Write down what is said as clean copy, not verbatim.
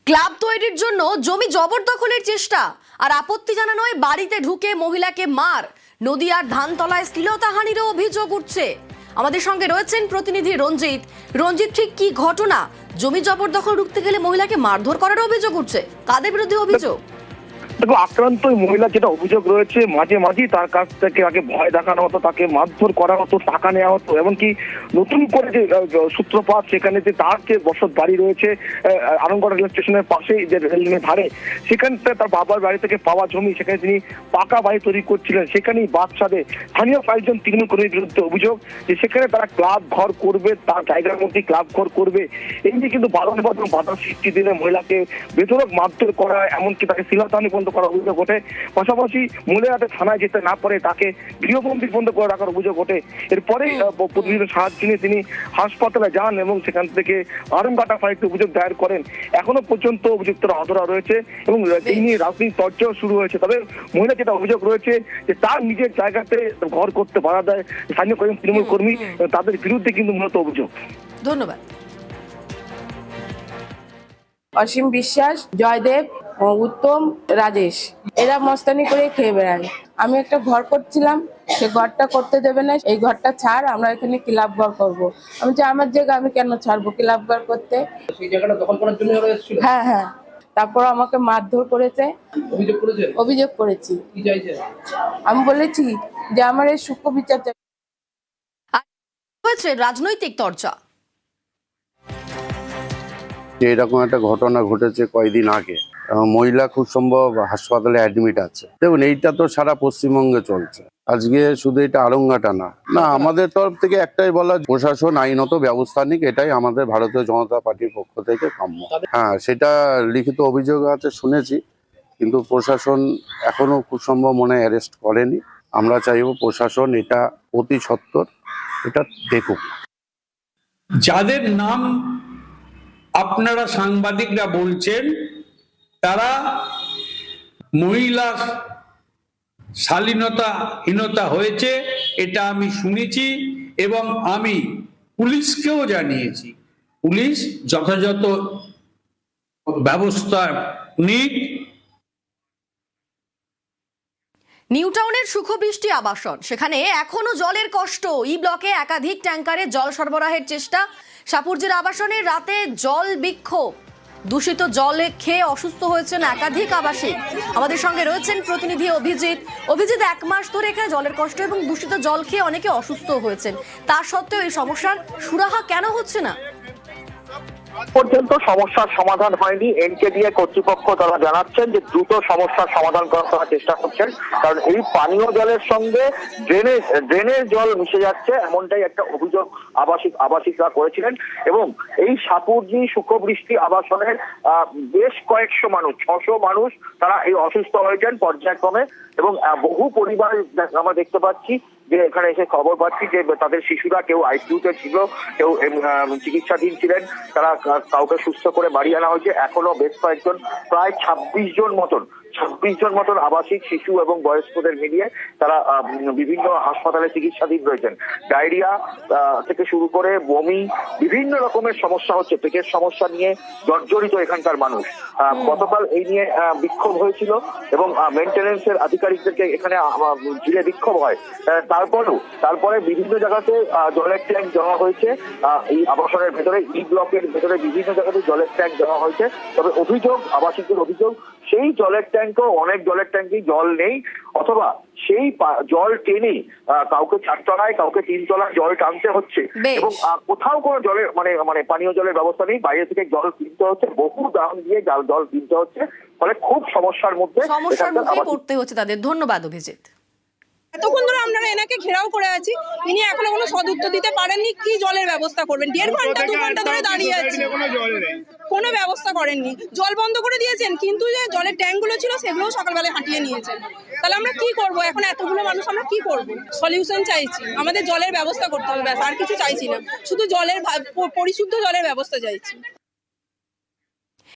Club তৈরির জন্য জমি জবরদখলের চেষ্টা আর আপত্তি জানানোয় বাড়িতে ঢুকে মহিলাকে মার, নদিয়ার ধানতলায় শ্লীলতাহানিরও অভিযোগ উঠছে। আমাদের সঙ্গে রয়েছেন প্রতিনিধি রঞ্জিত। রঞ্জিত, ঠিক কি ঘটনা? জমি জবরদখল রুখতে গেলে মহিলাকে মারধর করার অভিযোগ উঠছে, কাদের বিরুদ্ধে অভিযোগ? দেখো, আক্রান্ত মহিলা যেটা অভিযোগ রয়েছে, মাঝে মাঝেই তার কাছ থেকে আগে ভয় দেখানো হতো, তাকে মারধর করা হতো, টাকা নেওয়া হতো, এমনকি নতুন করে যে সূত্রপাত সেখানে যে তার যে বসত বাড়ি রয়েছে আরঙ্গড় রেল স্টেশনের পাশেই যে রেল লাইনের ধারে, সেখানটা তার বাবার বাড়ি থেকে পাওয়া জমি, সেখানে তিনি পাকা বাড়ি তৈরি করছিলেন। সেখানেই বাদশাদে স্থানীয় কয়েকজন তৃণমূল কর্মীর বিরুদ্ধে অভিযোগ যে সেখানে তারা ক্লাব ঘর করবে, তার জায়গার মধ্যে ক্লাব ঘর করবে। এই নিয়ে কিন্তু বাধা সৃষ্টি দিলে মহিলাকে বেধড়ক মারধর করা, এমনকি তাকে শ্লীলতাহানি পর্যন্ত করার অভিযোগ ওঠে। পাশাপাশি মহিলাতে থানায় যেতে না পারে তাকে গৃহবন্দী পর্যন্ত করে রাখার অভিযোগ ওঠে। এরপরে প্রতিনিধির সাহায্য নিয়ে তিনি হাসপাতালে যান এবং সেখান থেকে আরমঘাটা ফাঁড়িতে অভিযোগ দায়ের করেন। এখনো পর্যন্ত অভিযুক্তরা অধরা রয়েছে এবং এই নিয়ে রাজনৈতিক চর্চাও শুরু হয়েছে। তবে মহিলা যেটা অভিযোগ রয়েছে যে তার নিজের জায়গাতে ঘর করতে বাধা দেয় স্থানীয় কয়েকজন তৃণমূল কর্মী, তাদের বিরুদ্ধে কিন্তু মূলত অভিযোগ। ধন্যবাদ। অসীম বিশ্বাস, জয়দেব, উত্তম, রাজেশ এরা মস্তানি করে খেয়ে বেড়ায়। আমি একটা ঘর করছিলাম, সে ঘরটা করতে দেবে না, এই ঘরটা ছাড়, আমরা এখানে ক্লাব ঘর করবো। আমি যে আমার জায়গা আমি কেন ছাড়বো ক্লাব ঘর করতে? সেই জায়গাটা দখল করার জন্য ওরা এসেছিল? হ্যাঁ হ্যাঁ, তারপর আমাকে মারধর করেছে। অভিযোগ করেছি। কি চাইছে? আমি বলেছি যে আমার এই সূক্ষ্ম বিচার চাই। হয়েছে রাজনৈতিক চর্চা। এরকম একটা ঘটনা ঘটেছে কয়েকদিন আগে, মহিলা খুব সম্ভব হাসপাতালে অ্যাডমিট আছে। দেখুন, এইটা তো সারা পশ্চিমবঙ্গে চলছে, আজকে শুধু এটা আরঙ্গাটা না। আমাদের তরফ থেকে একটাই বলা, প্রশাসন আইনত ব্যবস্থা নিক, এটাই আমাদের ভারতীয় জনতা পার্টির পক্ষ থেকে কাম্য। হ্যাঁ, সেটা লিখিত অভিযোগ আছে শুনেছি, কিন্তু প্রশাসন এখনো খুব সম্ভব মনে অ্যারেস্ট করেনি। আমরা চাইব প্রশাসন এটা অতি সত্বর এটা দেখুক। যাদের নাম আপনারা সাংবাদিকরা বলছেন তারা মহিলা শালীনতাহীনতা হয়েছে, এটা আমি শুনেছি এবং আমি পুলিশকেও জানিয়েছি। পুলিশ যথাযথ ব্যবস্থা নিক। নিউটাউনের সুখবৃষ্টি আবাসন, সেখানে এখনো জলের কষ্ট। ই ব্লকে একাধিক ট্যাঙ্কারে জল সরবরাহের চেষ্টা। সাপুরজির আবাসনে রাতে জল বিক্ষোভ, দূষিত জলে খেয়ে অসুস্থ হয়েছেন একাধিক আবাসিক। আমাদের সঙ্গে রয়েছেন প্রতিনিধি অভিজিৎ। অভিজিৎ, 1 মাস ধরে এখানে জলের কষ্ট এবং দূষিত জল খেয়ে অনেকে অসুস্থ হয়েছেন, তা সত্ত্বেও এই সমস্যার সুরাহা কেন হচ্ছে না? পর্যন্ত সমস্যার সমাধান হয়নি। এনকেডিএ কর্তৃপক্ষ তারা জানাচ্ছেন যে দ্রুত সমস্যার সমাধান করার চেষ্টা করছেন, কারণ এই পানীয় জলের সঙ্গে ড্রেনের জল মিশে যাচ্ছে, এমনটাই একটা অভিযোগ আবাসিকরা করেছিলেন। এবং এই সাপুরজি সুখবৃষ্টি আবাসনের বেশ কয়েকশো মানুষ, 600 মানুষ তারা এই অসুস্থ হয়েছেন পর্যায়ক্রমে। এবং বহু পরিবার আমরা দেখতে পাচ্ছি যে এখানে এসে খবর পাচ্ছি যে তাদের শিশুরা কেউ আইসিইউতে ছিল, কেউ চিকিৎসাধীন ছিলেন, তারা কাউকে সুস্থ করে বাড়ি আনা হয়েছে। এখনো বেশ কয়েকজন, প্রায় 26 জন মতন আবাসিক শিশু এবং বয়স্কদের মিলিয়ে তারা বিভিন্ন হাসপাতালে চিকিৎসাধীন রয়েছেন। ডায়রিয়া থেকে শুরু করে বমি, বিভিন্ন রকমের সমস্যা হচ্ছে, পেটের সমস্যা নিয়ে জর্জরিত এখানকার মানুষ। গতকাল এই নিয়ে বিক্ষোভ হয়েছিল এবং মেইনটেনেন্সের আধিকারিকদেরকে এখানে ঘিরে বিক্ষোভ হয়। তারপরে বিভিন্ন জায়গাতে জলের ট্যাঙ্ক দেওয়া হয়েছে। এই আবাসনের ভেতরে, ই ব্লকের ভেতরে বিভিন্ন জায়গাতে জলের ট্যাঙ্ক দেওয়া হয়েছে। তবে আবাসিকদের অভিযোগ, সেই অনেক জলের ট্যাঙ্কেই জল নেই, অথবা সেই জল টেনে কাউকে 4 তলায়, কাউকে 3 তলায় জল টানতে হচ্ছে। এবং কোথাও কোনো জলের মানে পানীয় জলের ব্যবস্থা নেই, বাইরে থেকে জল কিনতে হচ্ছে, বহু দাম দিয়ে জল কিনতে হচ্ছে। ফলে খুব সমস্যার মধ্যে পড়তে হচ্ছে তাদের। ধন্যবাদ অভিজিৎ। এতক্ষণ ধরে আমরা এনাকে ঘেরাও করে আছি, ইনি এখনো কোনো সদুত্তর দিতে পারেননি। কি জলের ব্যবস্থা করবেন? 1.5 ঘন্টা 2 ঘন্টা ধরে দাঁড়িয়ে আছি, কোনো ব্যবস্থা করেননি। জল বন্ধ করে দিয়েছেন, কিন্তু যে জলের ট্যাঙ্কগুলো ছিল সেগুলোও সকালবেলায় হাঁটিয়ে নিয়েছেন। তাহলে আমরা কি করব? এখন এতগুলো মানুষ আমরা কি করব? সলিউশন চাইছি, আমাদের জলের ব্যবস্থা করতে হবে, ব্যাস, আর কিছু চাইছি না। শুধু পরিশুদ্ধ জলের ব্যবস্থা চাইছি।